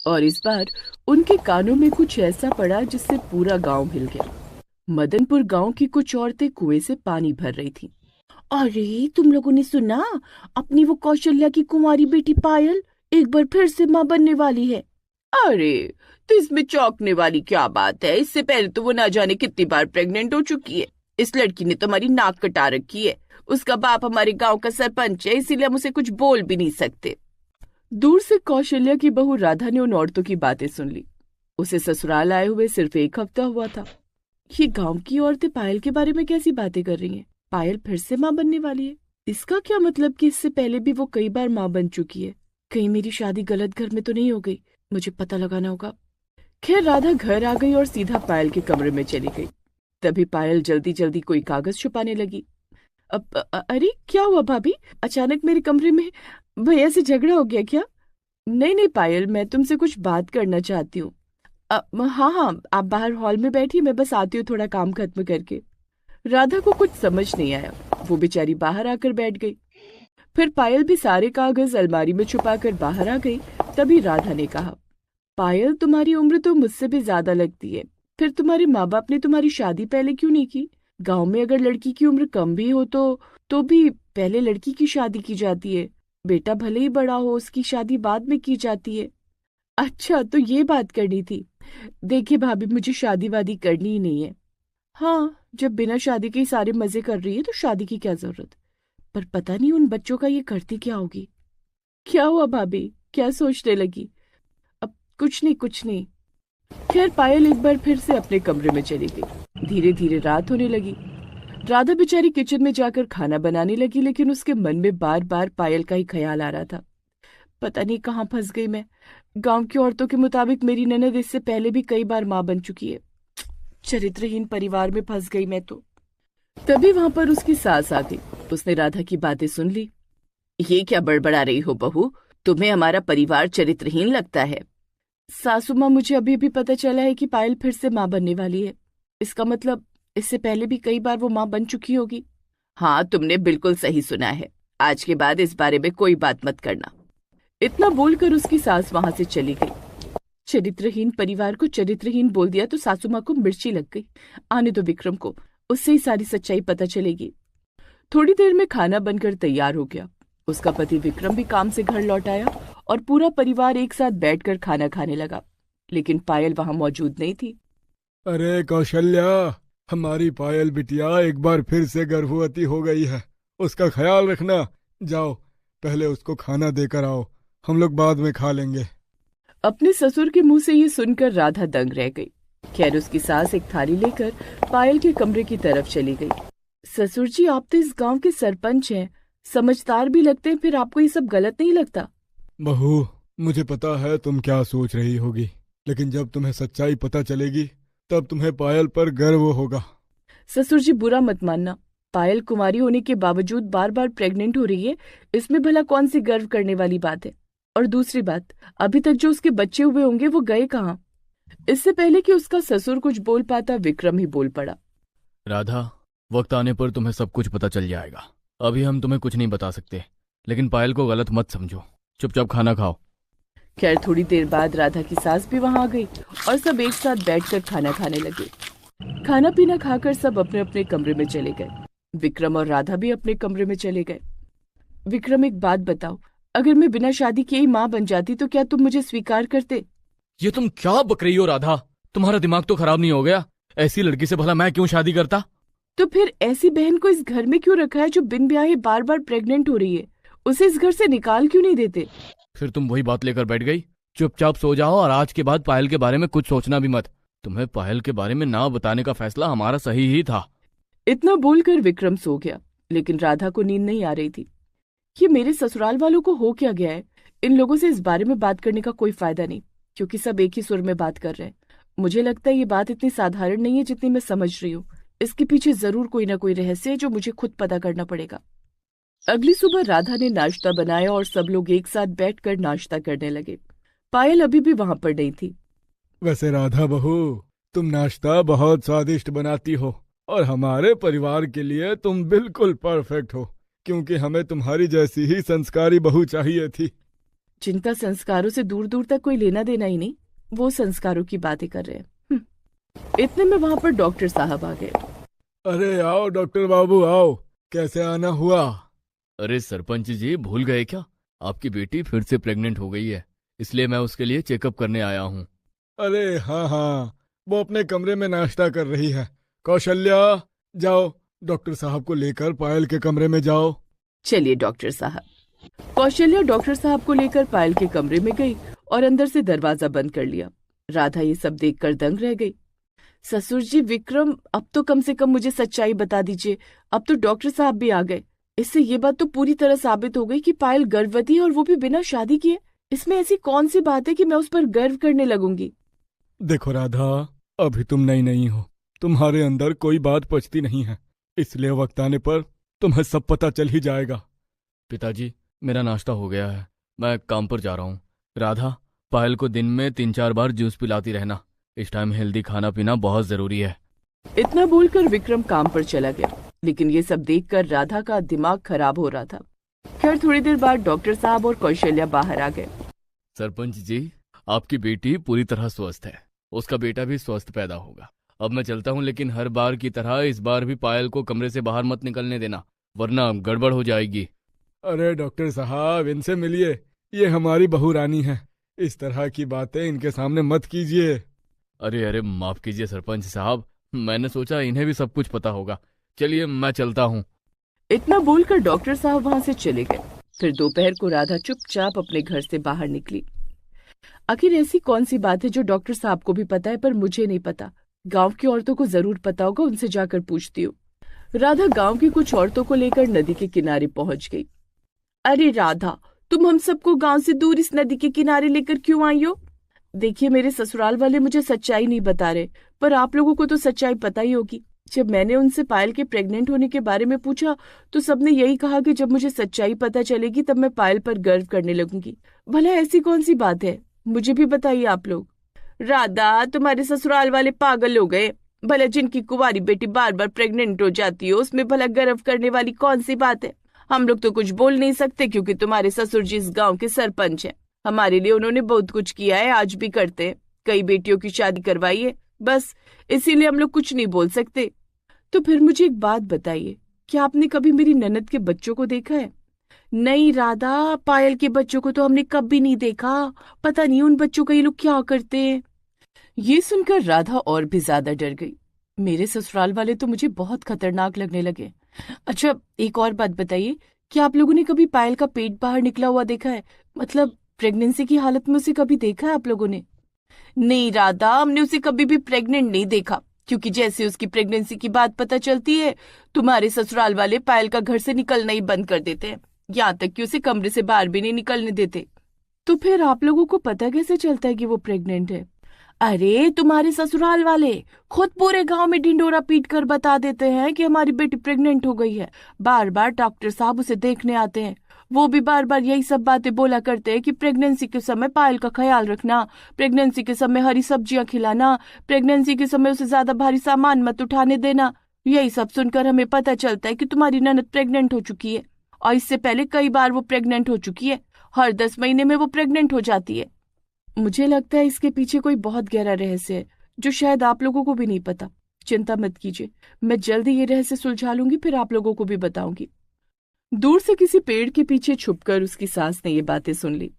और इस बार उनके कानों में कुछ ऐसा पड़ा जिससे पूरा गांव हिल गया। मदनपुर गांव की कुछ औरतें कुएं से पानी भर रही थीं। अरे तुम लोगों ने सुना, अपनी वो कौशल्या की कुंवारी बेटी पायल एक बार फिर से मां बनने वाली है। अरे, तो इसमें चौंकने वाली क्या बात है? इससे पहले तो वो ना जाने कितनी बार प्रेग्नेंट हो चुकी है। इस लड़की ने तो हमारी नाक कटा रखी है। उसका बाप हमारे गांव का सरपंच है, इसीलिए हम उसे कुछ बोल भी नहीं सकते। दूर से कौशल्या की बहू राधा ने उन औरतों की बातें सुन ली। उसे ससुराल आए हुए सिर्फ एक हफ्ता हुआ था। ये गांव की औरतें पायल के बारे में कैसी बातें कर रही हैं? पायल फिर से मां बनने वाली है। इसका क्या मतलब कि इससे पहले भी वो कई बार मां बन चुकी है? कहीं मेरी शादी गलत घर में तो नहीं हो गई? मुझे पता लगाना होगा। खैर, राधा घर आ गई और सीधा पायल के कमरे में चली गई। तभी पायल जल्दी जल्दी कोई कागज छुपाने लगी। अरे क्या हुआ भाभी? अचानक मेरे कमरे में भैया से झगड़ा हो गया क्या? नहीं नहीं पायल, मैं तुमसे कुछ बात करना चाहती हूँ। हाँ हाँ, आप बाहर हॉल में बैठी, मैं बस आती हूँ थोड़ा काम खत्म करके। राधा को कुछ समझ नहीं आया। वो बेचारी बाहर आकर बैठ गई। फिर पायल भी सारे कागज अलमारी में छुपाकर बाहर आ गई। तभी राधा ने कहा, पायल तुम्हारी उम्र तो मुझसे भी ज्यादा लगती है। फिर तुम्हारे माँ बाप ने तुम्हारी शादी पहले क्यों नहीं की? गांव में अगर लड़की की उम्र कम भी हो तो भी पहले लड़की की शादी की जाती है। बेटा भले ही बड़ा हो, उसकी शादी बाद में की जाती है। अच्छा, तो ये बात करनी थी। देखिए भाभी, मुझे शादी वादी करनी ही नहीं है। हाँ, जब बिना शादी के ही सारे मजे कर रही है तो शादी की क्या जरूरत? पर पता नहीं उन बच्चों का ये करती क्या होगी। क्या हुआ भाभी, क्या सोचने लगी? अब कुछ नहीं कुछ नहीं। खैर, पायल एक बार फिर से अपने कमरे में चली गई। धीरे धीरे रात होने लगी। राधा बेचारी किचन में जाकर खाना बनाने लगी, लेकिन उसके मन में बार बार पायल का ही ख्याल आ रहा था। पता नहीं कहाँ फंस गई मैं। गांव की औरतों के मुताबिक मेरी ननद इससे पहले भी कई बार मां बन चुकी है। चरित्रहीन परिवार में फंस गई मैं तो। तभी वहां पर उसकी सास आ गई। उसने राधा की बातें सुन ली। ये क्या बड़बड़ा रही हो बहू? तुम्हें हमारा परिवार चरित्रहीन लगता है? सासू माँ, मुझे अभी भी पता चला है कि पायल फिर से माँ बनने वाली है। इसका मतलब इससे पहले भी कई बार वो माँ बन चुकी होगी। हाँ, तुमने बिल्कुल सही सुना है। आज के बाद इस बारे में कोई बात मत करना। इतना बोलकर उसकी सास वहां से चली गई। चरित्रहीन परिवार को चरित्रहीन बोल दिया तो सासू माँ को मिर्ची लग गई। आने दो विक्रम को, उससे ही सारी सच्चाई पता चलेगी। थोड़ी देर में खाना बनकर तैयार हो गया। उसका पति विक्रम भी काम से घर लौट आया और पूरा परिवार एक साथ बैठकर खाना खाने लगा। लेकिन पायल वहां मौजूद नहीं थी। अरे कौशल्या, हमारी पायल बिटिया एक बार फिर से गर्भवती हो गई है। उसका ख्याल रखना। जाओ, पहले उसको खाना देकर आओ, हम लोग बाद में खा लेंगे। अपने ससुर के मुंह से ये सुनकर राधा दंग रह गई। खैर, उसकी सास एक थाली लेकर पायल के कमरे की तरफ चली गई। ससुर जी, आप तो इस गांव के सरपंच हैं, समझदार भी लगते हैं, फिर आपको ये सब गलत नहीं लगता? बहू, मुझे पता है तुम क्या सोच रही होगी, लेकिन जब तुम्हें सच्चाई पता चलेगी तब तुम्हें पायल पर गर्व होगा। ससुर जी, बुरा मत मानना। पायल कुंवारी होने के बावजूद बार बार प्रेग्नेंट हो रही है, इसमें भला कौन सी गर्व करने वाली बात है? और दूसरी बात, अभी तक जो उसके बच्चे हुए होंगे वो गए कहाँ? इससे पहले कि उसका ससुर कुछ बोल पाता, विक्रम ही बोल पड़ा। राधा, वक्त आने पर तुम्हें सब कुछ पता चल जाएगा। अभी हम तुम्हें कुछ नहीं बता सकते, लेकिन पायल को गलत मत समझो। चुपचाप खाना खाओ। खैर, थोड़ी देर बाद राधा की सास भी वहां आ गई और सब एक साथ बैठकर खाना खाने लगे। खाना पीना खाकर सब अपने अपने कमरे में चले गए। विक्रम और राधा भी अपने कमरे में चले गए। विक्रम, एक बात बताओ, अगर मैं बिना शादी के ही माँ बन जाती तो क्या तुम मुझे स्वीकार करते? ये तुम क्या बक रही हो राधा? तुम्हारा दिमाग तो खराब नहीं हो गया? ऐसी लड़की से भला मैं क्यों शादी करता? तो फिर ऐसी बहन को इस घर में क्यों रखा है जो बिन ब्याहे बार बार प्रेग्नेंट हो रही है? उसे इस घर से निकाल क्यों नहीं देते? फिर तुम वही बात लेकर बैठ गई। चुपचाप सो जाओ और आज के बाद पायल के बारे में कुछ सोचना भी मत। तुम्हें पायल के बारे में ना बताने का फैसला हमारा सही ही था। इतना बोलकर विक्रम सो गया, लेकिन राधा को नींद नहीं आ रही थी। ये मेरे ससुराल वालों को हो क्या गया है? इन लोगों से इस बारे में बात करने का कोई फायदा नहीं, क्योंकि सब एक ही सुर में बात कर रहे हैं। मुझे लगता है ये बात इतनी साधारण नहीं है जितनी मैं समझ रही हूँ। इसके पीछे जरूर कोई ना कोई रहस्य है जो मुझे खुद पता करना पड़ेगा। अगली सुबह राधा ने नाश्ता बनाया और सब लोग एक साथ बैठकर नाश्ता करने लगे। पायल अभी भी वहां पर नहीं थी। वैसे राधा बहू, तुम नाश्ता बहुत स्वादिष्ट बनाती हो और हमारे परिवार के लिए तुम बिल्कुल परफेक्ट हो, क्योंकि हमें तुम्हारी जैसी ही संस्कारी बहू चाहिए थी। जिनका संस्कारों से दूर दूर तक कोई लेना देना ही नहीं, वो संस्कारों की बातें कर रहे हैं। इतने में वहां पर डॉक्टर साहब आ गए। अरे आओ डॉक्टर बाबू आओ, कैसे आना हुआ? अरे सरपंच जी, भूल गए क्या? आपकी बेटी फिर से प्रेग्नेंट हो गई है, इसलिए मैं उसके लिए चेकअप करने आया हूँ। अरे हाँ हाँ, वो अपने कमरे में नाश्ता कर रही है। कौशल्या, जाओ डॉक्टर साहब को लेकर पायल के कमरे में जाओ। चलिए डॉक्टर साहब। कौशल्या डॉक्टर साहब को लेकर पायल के कमरे में गई और अंदर से दरवाजा बंद कर लिया। राधा ये सब देखकर दंग रह गई। ससुर जी विक्रम, अब तो कम से कम मुझे सच्चाई बता दीजिए। अब तो डॉक्टर साहब भी आ गए। इससे ये बात तो पूरी तरह साबित हो गई कि पायल गर्भवती है, और वो भी बिना शादी किए। इसमें ऐसी कौन सी बात है कि मैं उस पर गर्व करने लगूंगी? देखो राधा, अभी तुम नई नहीं हो, तुम्हारे अंदर कोई बात पचती नहीं है, इसलिए वक्त आने पर तुम्हें सब पता चल ही जाएगा। पिताजी, मेरा नाश्ता हो गया है, मैं काम पर जा रहा हूँ। राधा, पायल को दिन में 3-4 बार जूस पिलाती रहना। इस टाइम हेल्दी खाना पीना बहुत जरूरी है। इतना बोलकर विक्रम काम पर चला गया, लेकिन ये सब देखकर राधा का दिमाग खराब हो रहा था। खैर थोड़ी देर बाद डॉक्टर साहब और कौशल्या बाहर आ गए। सरपंच जी, आपकी बेटी पूरी तरह स्वस्थ है, उसका बेटा भी स्वस्थ पैदा होगा। अब मैं चलता हूँ, लेकिन हर बार की तरह इस बार भी पायल को कमरे से बाहर मत निकलने देना, वरना गड़बड़ हो जाएगी। अरे डॉक्टर साहब, इनसे मिलिए, ये हमारी बहू रानी है, इस तरह की बातें इनके सामने मत कीजिए। अरे अरे, माफ कीजिए सरपंच साहब, मैंने सोचा इन्हें भी सब कुछ पता होगा। चलिए मैं चलता हूँ। इतना बोलकर डॉक्टर साहब वहां से चले गए। फिर दोपहर को राधा चुपचाप अपने घर से बाहर निकली। आखिर ऐसी कौन सी बात है जो डॉक्टर साहब को भी पता है पर मुझे नहीं पता? गांव की औरतों को जरूर पता होगा, उनसे जाकर पूछती हूँ। राधा गांव की कुछ औरतों को लेकर नदी के किनारे पहुंच गई। अरे राधा, तुम हम सबको गांव से दूर इस नदी के किनारे लेकर क्यों आई हो? देखिए, मेरे ससुराल वाले मुझे सच्चाई नहीं बता रहे, पर आप लोगों को तो सच्चाई पता ही होगी। जब मैंने उनसे पायल के प्रेग्नेंट होने के बारे में पूछा तो सबने यही कहा कि जब मुझे सच्चाई पता चलेगी तब मैं पायल पर गर्व करने लगूंगी। भला ऐसी कौन सी बात है, मुझे भी बताइए आप लोग। राधा, तुम्हारे ससुराल वाले पागल हो गए। भला जिनकी कुंवारी बेटी बार बार प्रेग्नेंट हो जाती हो, उसमें भला गर्व करने वाली कौन सी बात है? हम लोग तो कुछ बोल नहीं सकते क्योंकि तुम्हारे ससुर जी इस गांव के सरपंच हैं। हमारे लिए उन्होंने बहुत कुछ किया है, आज भी करते हैं। कई बेटियों की शादी करवाई है, बस इसीलिए हम लोग कुछ नहीं बोल सकते। तो फिर मुझे एक बात बताइए, क्या आपने कभी मेरी ननद के बच्चों को देखा है? नहीं राधा, पायल के बच्चों को तो हमने कभी नहीं देखा। पता नहीं उन बच्चों का ये लोग क्या करते हैं। ये सुनकर राधा और भी ज्यादा डर गई। मेरे ससुराल वाले तो मुझे बहुत खतरनाक लगने लगे। अच्छा, एक और बात बताइए, क्या आप लोगों ने कभी पायल का पेट बाहर निकला हुआ देखा है? मतलब प्रेगनेंसी की हालत में उसे कभी देखा है आप लोगों ने? नहीं राधा, हमने उसे कभी भी प्रेग्नेंट नहीं देखा, क्योंकि जैसे उसकी प्रेगनेंसी की बात पता चलती है, तुम्हारे ससुराल वाले पायल का घर से निकलना ही बंद कर देते हैं, यहाँ तक कि उसे कमरे से बाहर भी नहीं निकलने देते। तो फिर आप लोगों को पता कैसे चलता है कि वो प्रेग्नेंट है? अरे तुम्हारे ससुराल वाले खुद पूरे गांव में ढिंडोरा पीट कर बता देते हैं कि हमारी बेटी प्रेग्नेंट हो गई है। बार बार डॉक्टर साहब उसे देखने आते हैं, वो भी बार बार यही सब बातें बोला करते हैं कि प्रेगनेंसी के समय पायल का ख्याल रखना, प्रेगनेंसी के समय हरी सब्जियां खिलाना, प्रेगनेंसी के समय उसे ज्यादा भारी सामान मत उठाने देना। यही सब सुनकर हमें पता चलता है कि तुम्हारी ननद प्रेग्नेंट हो चुकी है, और इससे पहले कई बार वो प्रेग्नेंट हो चुकी है। हर 10 महीने में वो प्रेग्नेंट हो जाती है। मुझे लगता है इसके पीछे कोई बहुत गहरा रहस्य है जो शायद आप लोगों को भी नहीं पता। चिंता मत कीजिए, मैं जल्दी ये रहस्य सुलझा लूंगी, फिर आप लोगों को भी बताऊंगी। दूर से किसी पेड़ के पीछे छुपकर उसकी सास ने ये बातें सुन ली।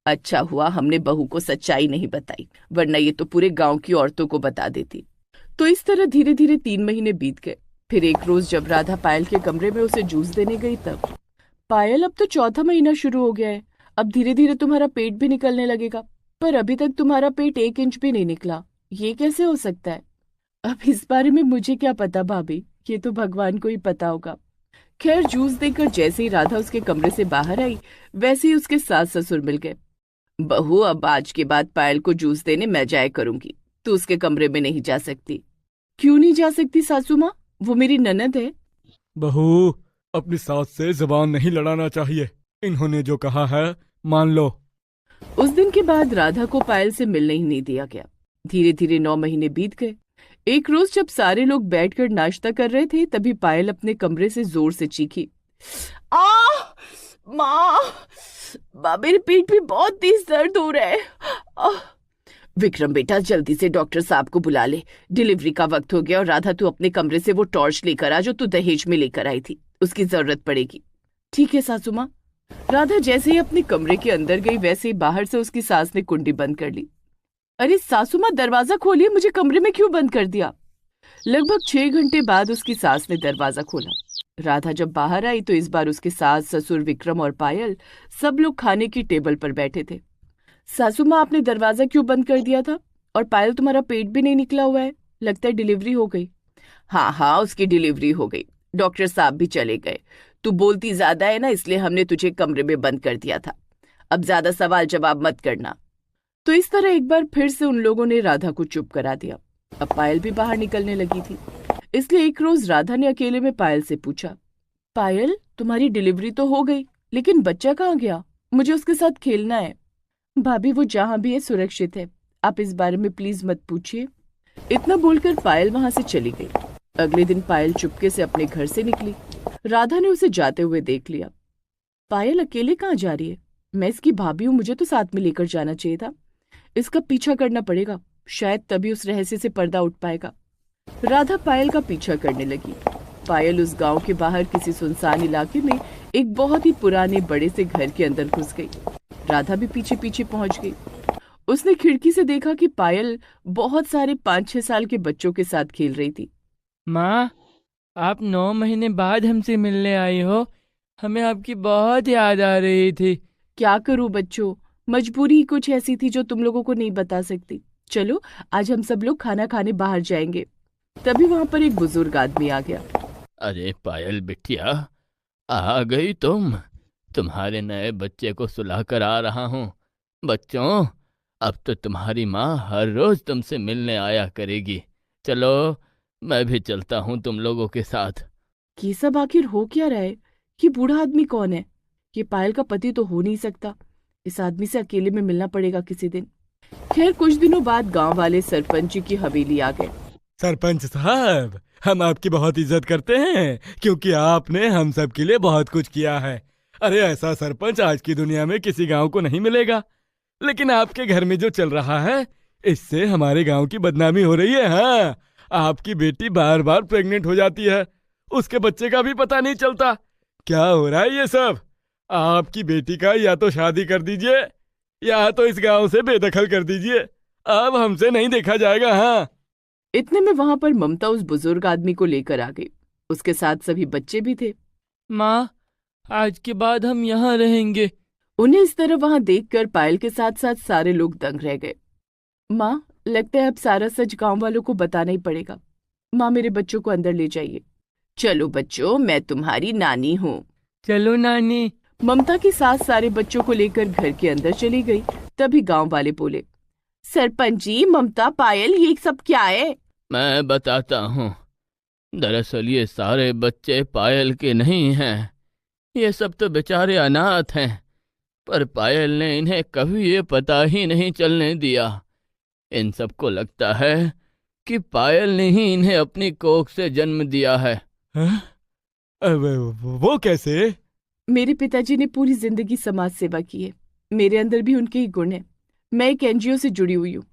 अच्छा हुआ हमने बहू को सच्चाई नहीं बताई, वरना ये तो पूरे गांव की औरतों को बता देती। तो इस तरह धीरे धीरे 3 महीने बीत गए। फिर एक रोज जब राधा पायल के कमरे में उसे जूस देने गई तब, पायल अब तो 4था महीना शुरू हो गया है, अब धीरे धीरे तुम्हारा पेट भी निकलने लगेगा, पर अभी तक तुम्हारा पेट 1 इंच भी नहीं निकला, ये कैसे हो सकता है? अब इस बारे में मुझे क्या पता भाभी, ये तो भगवान को ही पता होगा। खैर जूस देकर जैसे ही राधा उसके कमरे से बाहर आई, वैसे ही उसके सास ससुर मिल गए। बहू, अब आज के बाद पायल को जूस देने मैं जाया करूंगी, तू उसके कमरे में नहीं जा सकती। क्यों नहीं जा सकती सासू माँ, वो मेरी ननद है। बहू, अपनी सास से जबान नहीं लड़ाना चाहिए, इन्होंने जो कहा है मान लो। उस दिन के बाद राधा को पायल से मिलने ही नहीं दिया गया। धीरे धीरे 9 महीने बीत गए। एक रोज जब सारे लोग बैठकर नाश्ता कर रहे थे, तभी पायल अपने कमरे से जोर से चीखी, आ माँ मेरे पेट में बहुत तेज दर्द हो रहा है। आह! विक्रम बेटा, जल्दी से डॉक्टर साहब को बुला ले। डिलीवरी का वक्त हो गया। और राधा, तू अपने कमरे से वो टॉर्च लेकर आ जो तू दहेज में लेकर आई थी, उसकी जरूरत पड़ेगी। ठीक है सासू माँ। राधा जैसे ही अपने कमरे के अंदर गई वैसे ही बाहर से उसकी सास ने कुंडी बंद कर ली। अरे सासू माँ, दरवाजा खोलिए, मुझे कमरे में क्यों बंद कर दिया? लगभग 6 घंटे बाद उसकी सास ने दरवाजा खोला। राधा जब बाहर आई तो इस बार उसके सास, ससुर, विक्रम और पायल सब लोग खाने की टेबल पर बैठे थे। सासू माँ, आपने दरवाजा क्यों बंद कर दिया था? और पायल, तुम्हारा पेट भी नहीं निकला हुआ है, लगता है डिलीवरी हो गई। हाँ हाँ, उसकी डिलीवरी हो गई, डॉक्टर साहब भी चले गए। तू बोलती ज्यादा है ना, इसलिए हमने तुझे कमरे में बंद कर दिया था। अब ज्यादा सवाल जवाब मत करना। तो इस तरह एक बार फिर से उन लोगों ने राधा को चुप करा दिया। अब पायल भी बाहर निकलने लगी थी, इसलिए एक रोज राधा ने अकेले में पायल से पूछा, पायल तुम्हारी डिलीवरी तो हो गई, लेकिन बच्चा कहाँ गया? मुझे उसके साथ खेलना है। भाभी, वो जहां भी है सुरक्षित है, आप इस बारे में प्लीज मत पूछिए। इतना बोलकर पायल वहां से चली गई। अगले दिन पायल चुपके से अपने घर से निकली। राधा ने उसे जाते हुए देख लिया। पायल अकेले कहाँ जा रही है? मैं इसकी भाभी हूँ, मुझे तो साथ में लेकर जाना चाहिए था। इसका पीछा करना पड़ेगा, शायद तभी उस रहस्य से पर्दा उठ पाएगा। राधा पायल का पीछा करने लगी। पायल उस गांव के बाहर किसी सुनसान इलाके में एक बहुत ही पुराने बड़े से घर के अंदर घुस गई। राधा भी पीछे पीछे पहुंच गई। उसने खिड़की से देखा कि पायल बहुत सारे 5-6 साल के बच्चों के साथ खेल रही थी। माँ, आप 9 महीने बाद हमसे मिलने आई हो, हमें आपकी बहुत याद आ रही थी। क्या करूं बच्चों, मजबूरी ही कुछ ऐसी थी जो तुम लोगों को नहीं बता सकती। चलो आज हम सब लोग खाना खाने बाहर जाएंगे। तभी वहां पर एक बुजुर्ग आदमी आ गया। अरे पायल बिटिया, आ गई तुम। तुम्हारे नए बच्चे को सुला कर आ रहा हूँ। बच्चों, अब तो तुम्हारी माँ हर रोज तुमसे मिलने आया करेगी। चलो, मैं भी चलता हूँ तुम लोगों के साथ। ये सब आखिर हो क्या रहा है? ये बूढ़ा आदमी कौन है? ये पायल का पति तो हो नहीं सकता। इस आदमी से अकेले में मिलना पड़ेगा किसी दिन। खैर कुछ दिनों बाद गांव वाले सरपंच जी की हवेली आ गए। सरपंच साहब, हम आपकी बहुत इज्जत करते हैं क्योंकि आपने हम सब के लिए बहुत कुछ किया है। अरे ऐसा सरपंच आज की दुनिया में किसी गांव को नहीं मिलेगा। लेकिन आपके घर में जो चल रहा है, इससे हमारे गांव की बदनामी हो रही है। हाँ, आपकी बेटी बार बार प्रेग्नेंट हो जाती है, उसके बच्चे का भी पता नहीं चलता। क्या हो रहा है ये सब? आपकी बेटी का या तो शादी कर दीजिए या तो इस गांव से बेदखल कर दीजिए। अब हमसे नहीं देखा जाएगा। हाँ। इतने में वहां पर ममता उस बुजुर्ग आदमी को लेकर आ गई। उसके साथ सभी बच्चे भी थे। माँ, आज के बाद हम यहाँ रहेंगे। उन्हें इस तरह वहां देखकर पायल के साथ साथ सारे लोग दंग रह गए। माँ, लगता है अब सारा सच गांव वालों को बताना ही पड़ेगा। माँ, मेरे बच्चों को अंदर ले जाइए। चलो बच्चों, मैं तुम्हारी नानी हूँ। चलो नानी। ममता की सास सारे बच्चों को लेकर घर के अंदर चली गई। तभी गांव वाले बोले, सरपंच जी, ममता, पायल, ये सब क्या है? मैं बताता हूँ। दरअसल ये सारे बच्चे पायल के नहीं हैं। ये सब तो बेचारे अनाथ हैं, पर पायल ने इन्हें कभी ये पता ही नहीं चलने दिया। इन सबको लगता है कि पायल ने ही इन्हें अपनी कोख से जन्म दिया है। हाँ? अब वो कैसे? मेरे पिताजी ने पूरी जिंदगी समाज सेवा की है। मेरे अंदर भी उनके ही गुण हैं। मैं एक एनजीओ से जुड़ी हुई हूँ।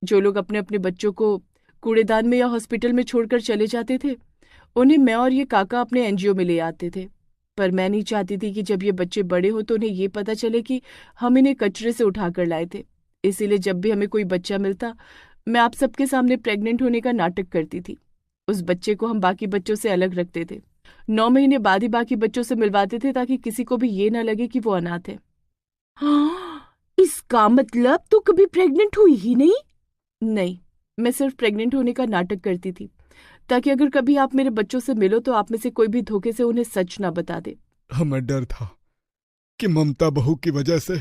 जो लोग अपने अपने बच्चों को कूड़ेदान में या हॉस्पिटल में छोड़कर चले जाते थे, उन्हें मैं और ये काका अपने एनजीओ में ले आते थे। पर मैं नहीं चाहती थी कि जब ये बच्चे बड़े हो तो उन्हें ये पता चले कि हम इन्हें कचरे से उठाकर लाए थे। इसीलिए जब भी हमें कोई बच्चा मिलता, मैं आप सबके सामने प्रेग्नेंट होने का नाटक करती थी। उस बच्चे को हम बाकी बच्चों से अलग रखते थे। 9 महीने बाद ही बाकी बच्चों से मिलवाते थे, ताकि किसी को भी ये ना लगे कि वो अनाथ है। हाँ, इसका मतलब तू कभी प्रेग्नेंट हुई ही नहीं? नहीं, मैं सिर्फ प्रेग्नेंट होने का नाटक करती थी, ताकि अगर कभी आप मेरे बच्चों से मिलो तो आप में से कोई भी धोखे से उन्हें सच ना बता दे। हमें डर था कि ममता बहू की वजह से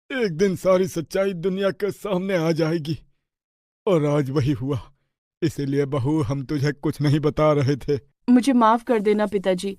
एक दिन सारी सच्चाई दुनिया के सामने आ जाएगी, और आज वही हुआ। इसीलिए बहू, हम तुझे कुछ नहीं बता रहे थे। मुझे माफ कर देना पिताजी,